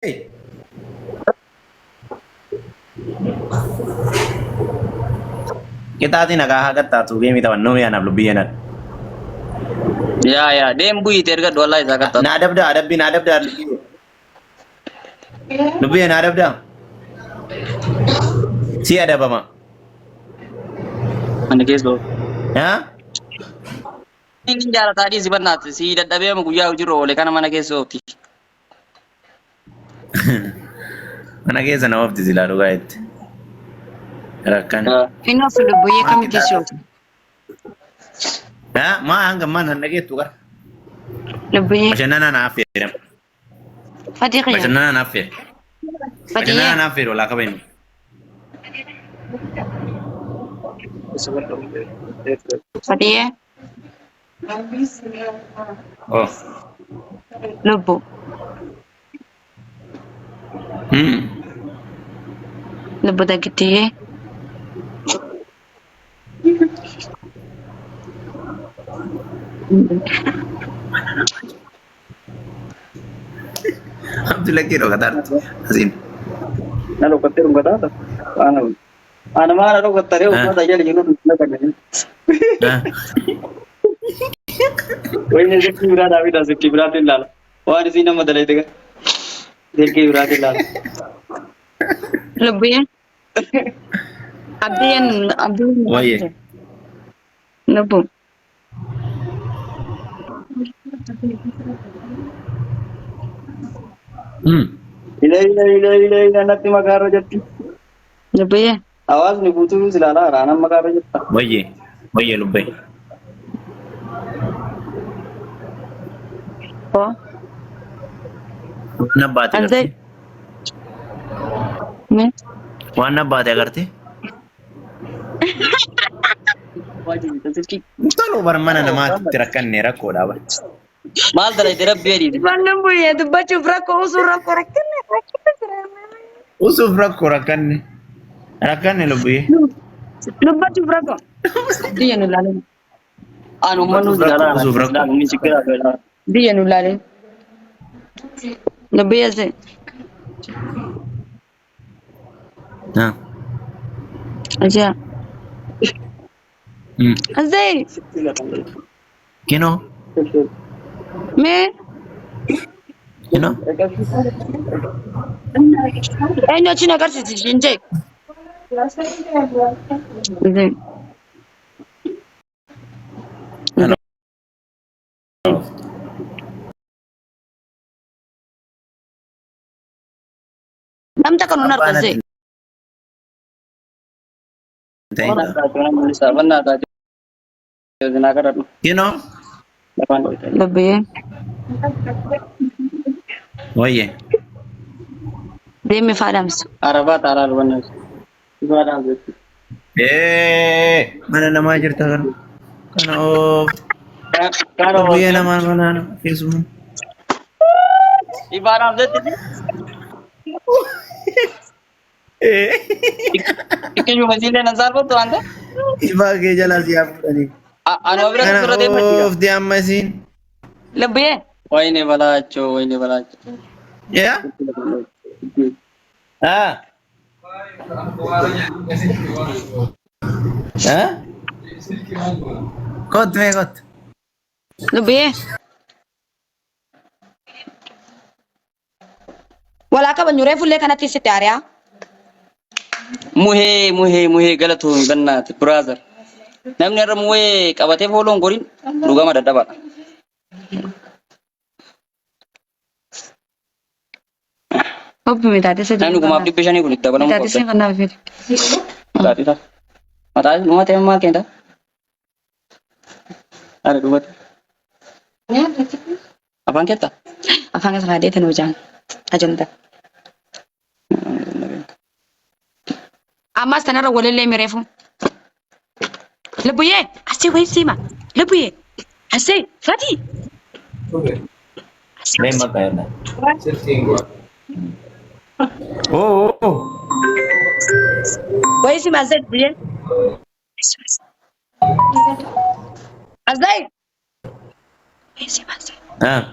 Kita ati nagaa hagattaa tu geemi taphannoo yaanaaf lubbii yanan. Ya, dem bui terga dolai zakat. Na adabda adabbi na adabda lubbii na adabda. Si adabama. Mana keso? Ha? Ini jara tadi sebenarnya si daddabe mu guyyaa ujiro oleh kana mana keso ti. Mana keessa na oofti silaa dhugaa itti. Rakkan. Fino sulle boye kam kesho. Ha? Maa hanga mana nageettu gara. Lebboye. Bashannana naaf jedhama. Fatiqi. Bashannana naaf jedhe. Bashannana Fatiqi. naaf jedhe walaa qaba inni. Fatiqi. Oh. Lubbu. Lubbu dagitiye. Abdullah kiro katartu. Asin. Nalo katerung kata. Ana mana ro katare ukata jadi jinu nakane. Ha? Wahine sekti berada vida sekti beratin lala. Wahine sini nama dalai tega. Sekti beratin lala. Lebboye. Abdian. Waye. Lubbu. Ila nanti makaro jati. Lebboye. Awas ni butuh silala rana makaro jata. Waye. Waye lubbai. Oh. Waan abbaate Anzai. agartee? Me. Waan abbaate agartee? Wajib sekti. Toluu bara mana namaatti rakkanne rakkoodhaa bara. Mal dalai tera beri. Mana boye dubbachu brako usur rako rakkine. Usuuf rakkoo rakkanne. Rakkanne lubbii. Dubbachu brako. Dia nulale. Anu manu silala. Usuf rakko. Silala ni sikira bela. Dia nulale. Lebboye se. Ha. Aja. Azai. Kino? Me. Kino? Enyo china karsi shinje. Azai. Ano? Namta kanu nar kaze. Mana tak cuma nulis apa nak tak cuma nak ada. Kino? Depan. Lebboye. Waye. Demi fadams. Arabat aral benar. Gimana gitu? Mana namaa jirta kan? Kana oof. Kalau Lubbii namaan mana keessumaa. ibarat itu Ikan cuma sini nazar betul anda? Ibaa kee jalaa si haa fudhanii. Anu abis Kana surat apa? oofti amma isiin. Lebboye. Wah ini balaco, wah ini balaco. Yaa? Haa? Haa? Kot mee kot. Lebboye. Wala ka banyure fulle kanatti sitte ariya. Muhe galatu ganna brother. Namni arra muhe qabate folon gorin rugama dadaba. Hobbi mitaate se. Namni kuma abdi bishani kun itti banamu. Mitaate se kana fide. Tati ta. Mata numa te ma kenda. Ada dua. Apaan kita? Afaan isa raadee tan hojaan. Ajanta. Ammas tanarra walillee mireefu. Lebboye. Asii wayi siima. Lebboye. Asii. Fati. Mee maqaa irraa. Oo. Wayi siima asii lebboye. Asii. Wayi siima asii. Haa.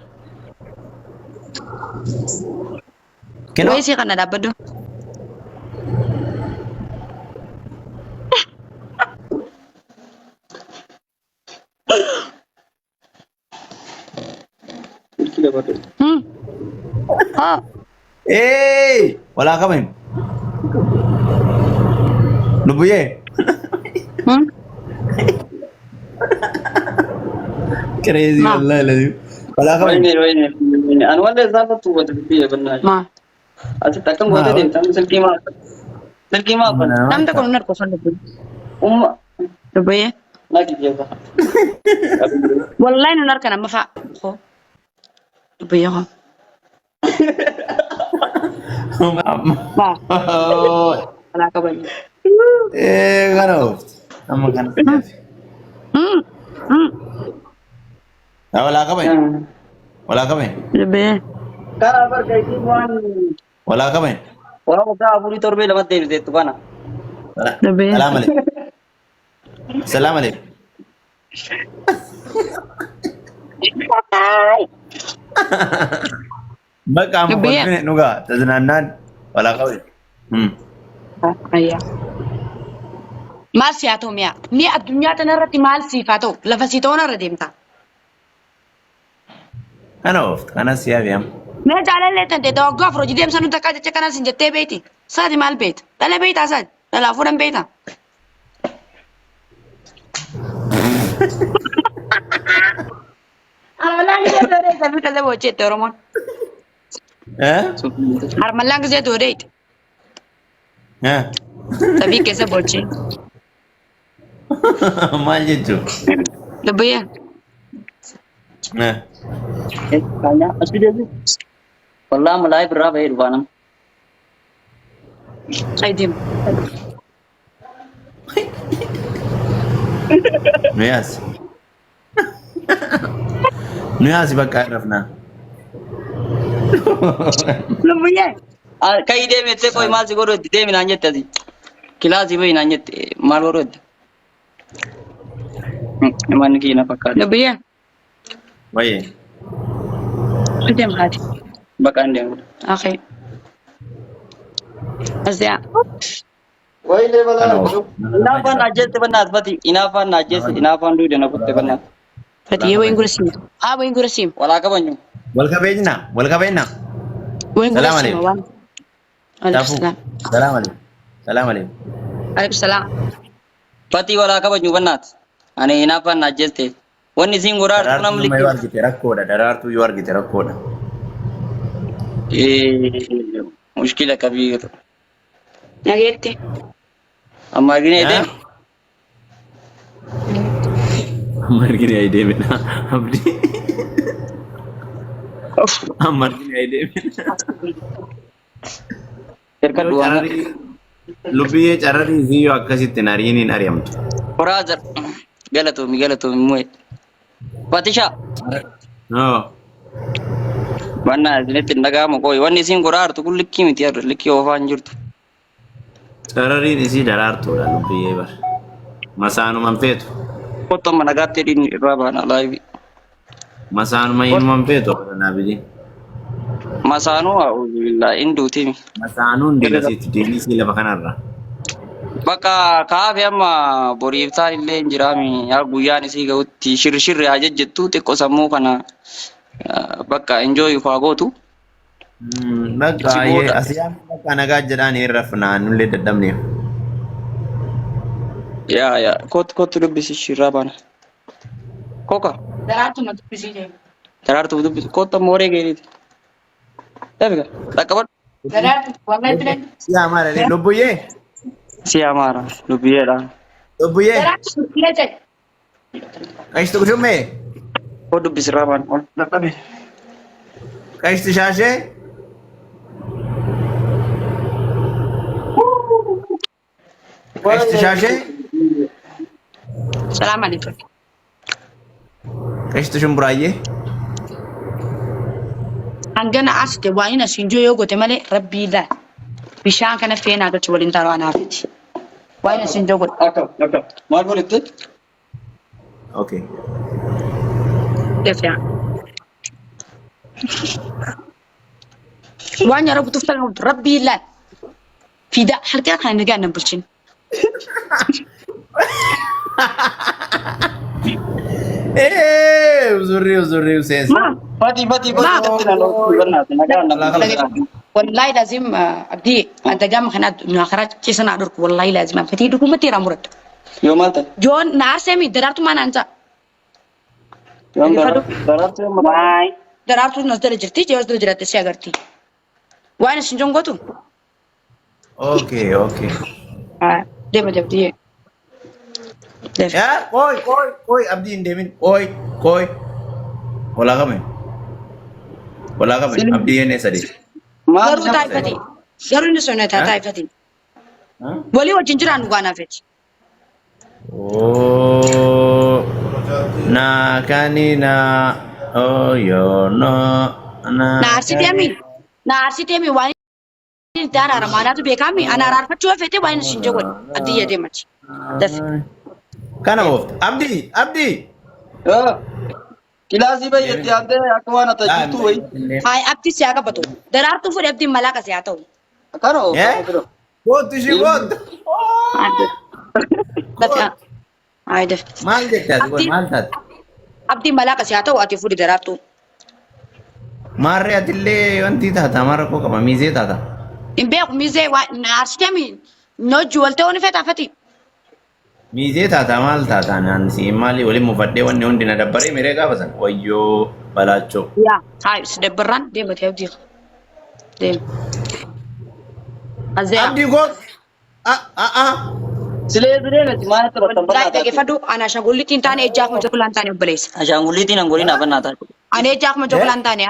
Kenoo. Wayii si kana dhaabbadhu. Hmm. Ah. Walaa qaban. Lubbuyee. Hmm. Crazy Ma. wallahi lazim. Walaa qaban. Wayne. Anu wala zafatu wata biya banna. Ma. Ati takkan gote din tan silki ma. Silki ma ban. Namni kun nar kosan Lubbuyee. Umma. Lubbuyee. Lagi dia ba. Wallahi nu nar kana mafa. Ko. Lubbuyee ko. Ma. Wala ka ba? Kanoo. Amma kana. Hmm. Hmm. Walaa qaban. Walaa qaban. Lubbuyee. Kara bar kai wan. Walaa qaban. Wala ko ta aburi torbe lamat de tu bana. Lubbuyee. Salaam alaikum. Salaam alaikum. Bakka amma Lubbuyee. kolfine dhugaa tajaajilannaan walaa qaban. Ayya. Maal si haa ta'u mi'a? Ni addunyaa tana irratti maal siif haa ta'u? Lafa si ta'uun irra deemta. Kana ooftu kanas yaa beekamu. Mee jaalallee tante waggaa afur hojii deemsa nuti akka jecha kanas hin jettee beeti. Saati maal beeta? Dhala beetaa saati? Dhalaa fuudhan beetaa? Harmallaan gisee doodee sabii kallee boocheette Oromoon. Harmallaan gisee doodeeti. Sabii keessa boochee. Maal jechuun? Lubbuyee. Kanya asli dia tu. Wallah mulai berapa ya Rubana? Ay dim. Nuyas. Nuyas bakka rafna. Lubbuyee. Kai dia mete koi mal sigoro dia minanya tadi. Kelas ibu minanya mal goro. Emang kina pakai. Lubbuyee. Wayee. Dem haati. Bakan dia. Okay. Asya. Wai le bala. Ano? Inafa najet banat pati. Inafa dulu dia nakutte banat. Fati ye wayin gurasim. Ah wayin gurasim. Wala ka banyu. Wal kabejna. Wayin Salam gurasim alaikum. wan. Alaikum salam. Salaam alaikum. Salaam alaikum. Alaikum salam. Pati wala ka banyu banat. Ane inafa najete. Wani singurar Daraartuu tunam nama yoo likki. argite rakkoodha. Daraartuu yoo argite rakkoodha. Mushkila kabir. Nageetti. Amma gine ide. Amma argine ay deemina. Abdi. Amma argine ay deemina. Terka dua. Lubbiyee carrarii fi yoo akkasitti hin ariin hin ari'amtu. Brother. Galatomi muet. Patisha. No. Banna zinetti ndagama koi wanni sin gorar tu kullikki miti ar likki ofan jirtu. Carrariin isii daraartuudha lubbiyee bar. Masaanuman feetu. Kotto managatte din rabana live. Masaanuma inuman feetu naa bidi. Masanu a'udzu billahi induti. Masaanuun digasitti deemisii lafa kanarra. Bakka kaafe amma boriiftaan illee hin jiraami yaa guyyaan isii ga'utti shirshirri haa jejjettu xiqqoo sammuu kana bakka enjoy faa gootu. Bakka asiyaan bakka nagaa jedhaan hin rafnaa nullee dadhabne. Yaa kottu dubbisi shirraa baana. Koka Daraartuu na dubbisii deemu. daraartuu dubbisi kotta mooree geeriiti. Eebiga dhaqqabadhu. Daraartuu wallahi bileen. Siyaa maalalee lubbuyyee? Si amaara lubbiyeedha. Lubbuyyee? Daraartuu bilee jedhe. Qashtu kushummee? Koo dubbisirraa baana ol dhaqqabe. Qashtu shaashee? Qashtu shaashee? Salaam alaikum. Qashtu shumburaayyee? Hangana asite waan inni asiin jiru yoo goote malee rabbii ilaa bishaan kana feenaa galchu waliin taa'u anaafiti. Waan inni asiin jiru godhe. Akka maal godhette? Okay. Defiyaa. waan yaa rabbi tuftan rabbii laa fida halkaa kana nagaa nan bulchin Uzuri sense. Fati والله لازم ابدي انت جام خنات من اخرات كيسنا ادرك والله لازم فتي دوكمتي رامرد يوم مالتا جون نار سامي درارتو ما نانتا يوم درات واي درارتو نزل جرتي جوز درجات سيغرتي وانا شنجون غوتو Okay. ديما دبدي Ya, koi abdi indemin. Koi. Wala kami. Abdi ini sadi. غرو تايفتي غرو نسونا تايفتي ولي وجنجران غانا فيت Oh, na kanina. Oh yo no. نارسيتيمي واني دارا رماناتو بيكامي انا عارفه فيتي وين شنجو ادي يدي ماتش دف Kana of. Abdi. كلاسي بي يتيادة أكوانا تجتو بي هاي ابتي سياغا بتو درارتو فور ابتي ملاكا سياتو كانوا Kod tushi kod. دف هاي دف Mal dekta, mal tat. ابتي ملاكا سياتو اتي فوري درارتو Marre atille wanti tata mara ko kama mize tata. ان بيق ميزي نارسيتيمي نو جولتو نفتا فتي Mize tata mal tata nan si mali wali mufadde wanni hundi na dabbare mere ga basan. Wayyo balacho. يا هاي سدبران ديما تيودي ديم ازيا Abdi kod. سلي درينا ما نتبع لا تنبنا تجي فدو انا شغولي تاني اجاك مجوكلان تاني بليس عشان قولي تينا قولي نابنا تاركو انا اجاك مجوكلان تاني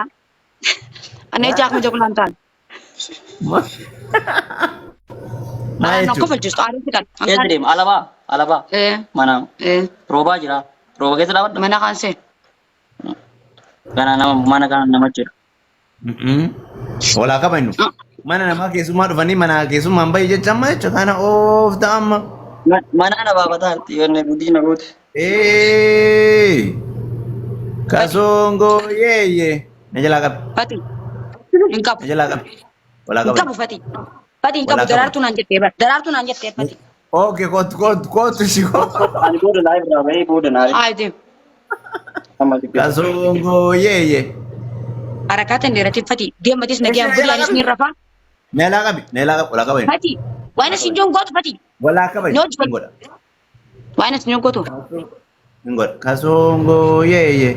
انا اجاك مجوكلان تاني انا نقف الجست عارف كده يدريم alaba ايه mana ايه roba jira roba keessa dhaabadha ما انا خانسي kana nama mana kana nama jira Wala kabainu. Mana nama keessummaa dhufanii mana keessummaa hin bahi jecha amma jecha kana of ta'amma. mana ana baabataatti yoonne guddina goote Kasongo yeye. Na jala qabi. فاتي انكب Na jala qabi. Wala انكب qabi. فاتي فاتي انكب درارتو نانجتي درارتو نانجتي فاتي Okay, kot shiko. ani booda live raa bahee booda naa عادي amma dibbe Kasongo yeye. حركات نديرتي فاتي ديما تيس نجي بودي اني سنين رفا Na jala qabi. Wala qabainu. فاتي وانا سنجون غوت فاتي Wala qabainu. No, but- Ngoda. وانا سنجون غوتو Ngoda. Kasongo yeye.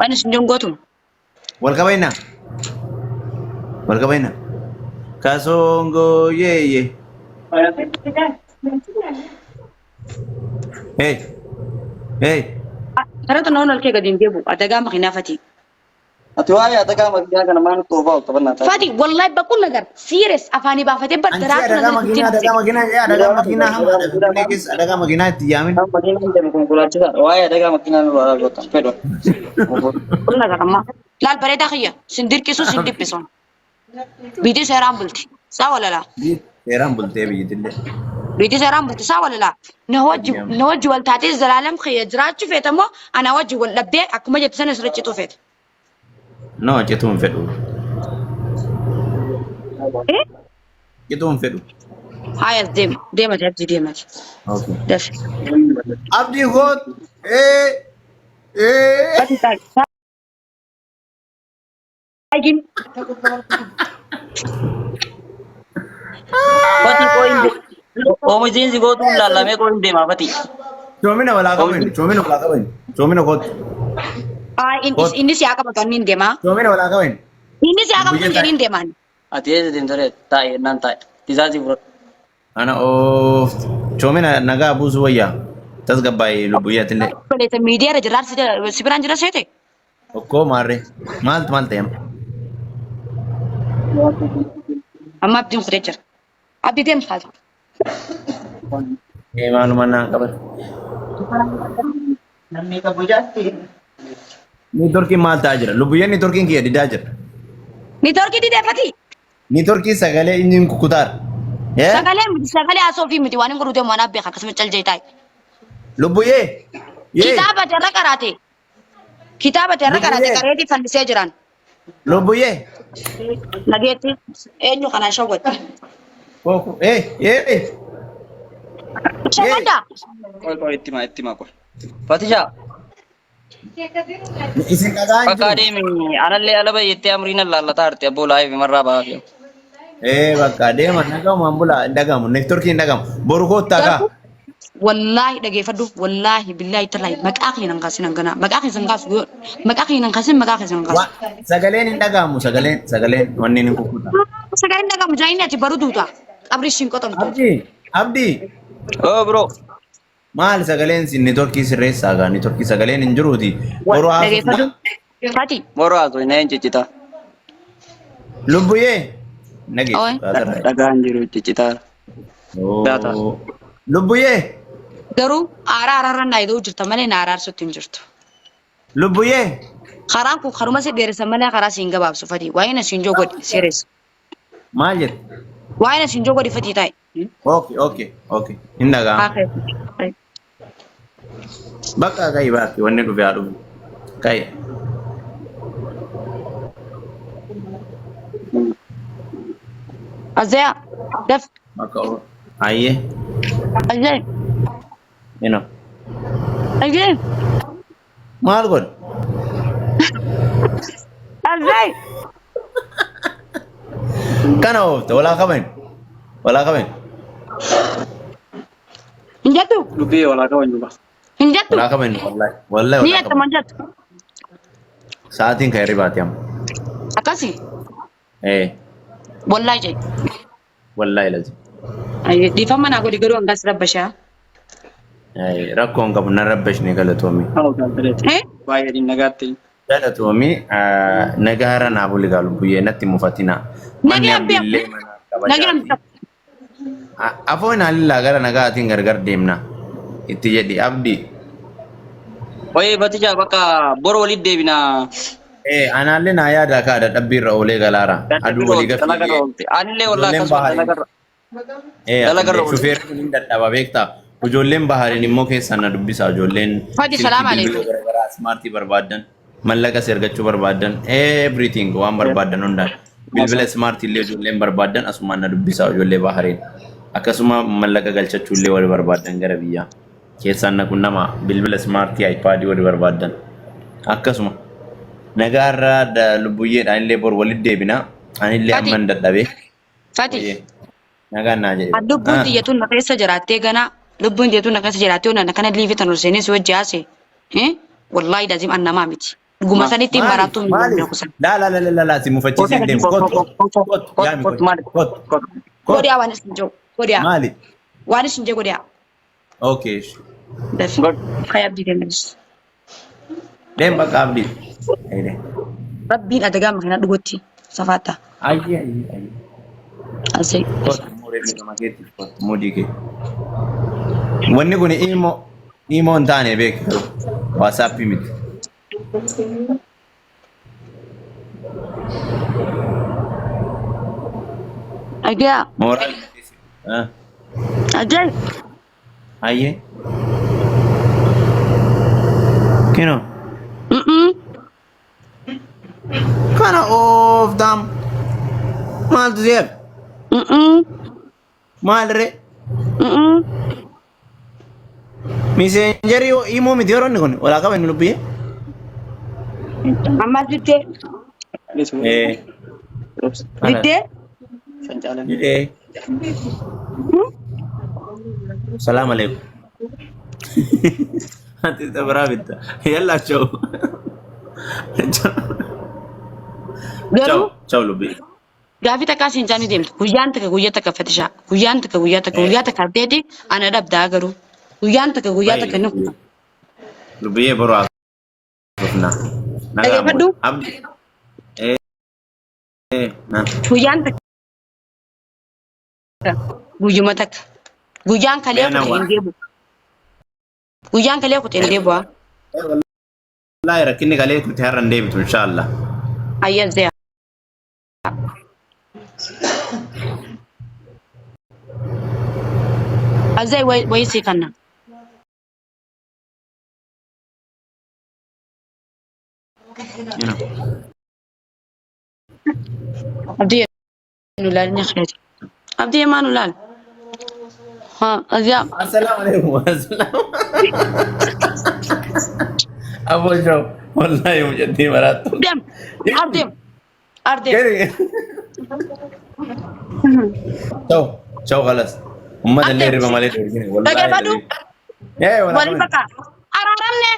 وانا سنجون غوتو Wal qabaina. Kasongo yeye. Hey. ترى تنون الكي قاعدين جيبوا اتقام خنا فاتي ati waa'ee atakaa makiinaa kana maal toofaa qabannaa ta'a فادي والله بقول لك سيريس افاني بافتي Ansi بدرات adagaa makiinaa itti yaamin. makiinaan deemu konkolaachisaa waa'ee atakaa makiinaa nu baaraa gootan fedhu كل لك ما لا البريد اخيا سندير كيسو سندير بيسون بيدي سيران بلتي سا ولا لا Seeraan bultee biyyattillee. بيدي سيران بلتي سا ولا لا نوجي والتاتي الزلالم خي جراج فيتمو انا وجي ولبي اكما جت سنه سرچتو فيت No, cetu hin fedhu. ايه Cetu hin fedhu. هاي ديم ديما تبدي ديما Okay. دف Abdii koot. فاتي تاي هاجين fati koo hin oomishni gootuun laallamee koo hin deemaa fati Coomina walaa qabainu. Coomina koot. inni si akka batonni deema Coomina walaa qabainu. inni si akka batonni deeman ati eessa deemtare taa'e naan taa'e tisaasii fudhadhu Ana of. Coomina nagaa buusu wayyaa. Tasgabbaa'ee lubbuyyaattillee. Bolete miidiyaa irra jirraar si biraan jira seete Okkoo maarree. Maaltu maal ta'eema? amma abdiin fudhee jira abdii deemsa haasa Maaluma naan qabatu. namni qabu jaatti Niitorkiin maal ta'aa jira? Lubbuyyaan niitorkiin kiyya didaa jira. ni torkii dideeffati Niitorkiin sagalee inni hin kukutaara. sagalee asoo fi miti waan hin godhutee waan abbeeka akkasuma caljee taa'e Lubbuyyee. kitaaba terra qaraate qareetii fannisee jiran Lubbuyyee. Nageetti eenyu kana shawwat. Koko. Eh. Shawwata. Koi itti maa koi. Fatija. Isin dhagaan Bakka jiru. deemi anallee ala bayyettee amriin allallataa arte abboo laayif marraa baafee. Bakka deema dhagamu ambula dhagamu nektorkii dhagamu boru koottaa kaa. Garuu wallahi dhageeffadhu wallahi billahi tallahi maqaa keenan kaasin hangana maqaa keessan kaasu yoo maqaa keenan kaasin maqaa keessan kaasu. Sagaleen hin dhagamu sagaleen wanni hin kukkuta. Sagaleen dhagamu jaayinni ati baruu duuta qabri ishiin qotamtu. Abdii. Oh bro. Maal sagaleen sin networkii sirreessaa gaa networkii sagaleen hin jiruuti. Boru Dhageeffadhu. Fati. Moro haasoo hin ciccita. Lubbuyyee. Oye. Dhagaan jiru ciccita. Daata. Lubbuyyee. Garuu aaraarra naayidoo jirta malee na araarsutti hin jirtu. Lubbuyyee. Karaan kun karuma si dheeressa malee karaa si hin gabaabsu fati. Waa'ee na siin joogodi seeres. Maal jette? Waa'ee na siin joogodi fati taa'e. Okay. Hin dhagaama. Bakka kayi baakki wanni dhufe haa dhufu. Kayi. Azaya. Daf. Bakka oo. Ayyee. Azaya. Ino. Azaya. Maal godhe? Azaya. Kana oofte walaa qaban. Hin jettu. Dubbii walaa qaban juba. Hin jettu. Walaa qaban wallahi. Ni jetta man jettu. Sa'aatiin kan hirribaati amma. Akkasi. Wallahi jee. Wallahi lazi. Dhiifama naa godhi garuu hangas rabbashaa. Rakkoon qabu na rabbashne galatoomi. Baay'ee dhinnagaatti. Galatoomi nagaara naa buli gaalu buyyee natti mufatina. Afoon haalillaa gara nagaatiin gargar deemna. Itti jedhi abdii. Oye Fatija bakka bor walit deebina. Anaallee naa yaada kaadha dhabbiirra oolee galaara. Aduu walii gaffii. Anillee wallaa akkasuma dalagarra. Dalagarra shufeerri kun hin dadhaba beektaa. Ijoolleen bahariin immoo keessaan na dubbisa ijoolleen. Fadi salaam alaikum. Smartii barbaadan mallaqa ergachuu barbaadan everything waan barbaadan hundaan. Bilbila smartii illee ijoolleen barbaadan asumaan na dubbisa ijoollee bahariin. Akkasuma mallaqa galchachuu illee wal barbaadan gara biyyaa. Keessaan na kun nama bilbila smartii iPad wal barbaadan. Akkasuma nagaarraa lubbuyyeedhaan illee bor walit deebina. Anillee amman dadhabee. Fati. Nagaan naa jedhe. Lubbuun diyyatuun na keessa jiraattee ganaa lubbuun diyyatuun na keessa jiraattee onnan kana liifitan olseenis wajji haase. Wallahi lazim annamaa miti. Guma sanitti hin baraattuu hin dandeenye kusan. La si mufachiisee deemu. Godiyaa waan isin jiru. Godiyaa. Maali? Waan isin jiru godiyaa. Okay. Dafi. Kaya abdii deemenis. Deem bakka abdii. Rabbiin adagaa makina dhugotti safaata. Ayye. Asii. Mudii kee. Wanni kun imo hin taane beeku. WhatsApp miti. Agaa. Moral. Ajay. Ayye. Kino. Kana of dam. Maal tu siap? Maal re? Messenger yo imo miti orang ni kon. Wala ka ba nilupi? Amma dite. Dite. Salam alaikum. Nanti kita berawit. Yalla ciao. Ciao lebih. Gaafi takkaa siin jaanii deemtu guyyaan takka guyyaa takka fatishaa guyyaan takka abdeeti ana dhabdaa garuu guyyaan takka ni kutaa. Lebih baru aku nah. Dhageeffadhu. Nah. Guyyaan takka guyyuma takka guyyaan kalee kutee hin deebu. Guyyaan kalee kutee hin deebu. Wallahi rakkinni kalee kutee har'a hin deebitu inshallah. Ayyazee. Azai wai sai kanna. Abdii nulal ni khayt. Abdii ma nulal. Ha azia. Assalamu alaikum. Assalamu. Abu Joe. Wallahi mujaddi maratu. Dem. Ardim. Ardim. Ciao. Ciao خلاص. هم ده اللي ربا مالي والله. Daga badu. ايه ولا Wali baka. Araramne.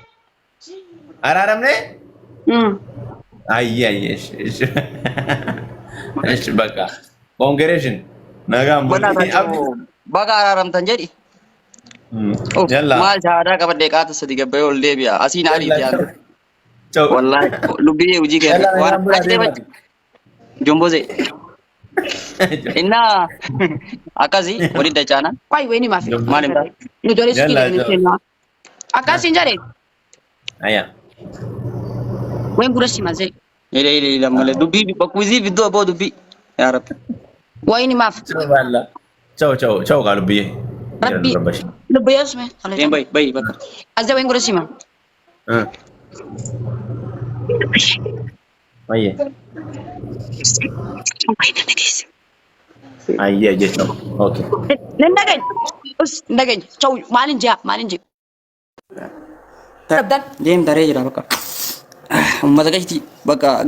Araramne? Ay Mana ايش بقى كونجريشن نغام baga araramtan jedhi. Oh, يلا maal shahaadaa qabadhee qaata sadi gabbee ol deebi'a. Asiin aliiti yaadu. ciao Wallahi lubbii hojii keessa waan ajjee bacci. Jomboze. Inna akkasi waliin dachaana. Wai weni mafi. Maal hin taane. Ni dole Yalla, skili ni kenna. Akasin jare. aya Wen gura simaze. Ile malee dubbii bakkuuzii biddoo aboo dubbii. Yaa Rabbi. Wai ni mafi. ciao balla ciao قالوا بيه Rabbi. Lubbu yasme. Deem bayi bakka. Azza wen gura sima. aye aye ciao okay Nandagay. Us ndagay. Chow malin ja. Tabdan. Deem daree jira bakka. Uummata gashti bakka.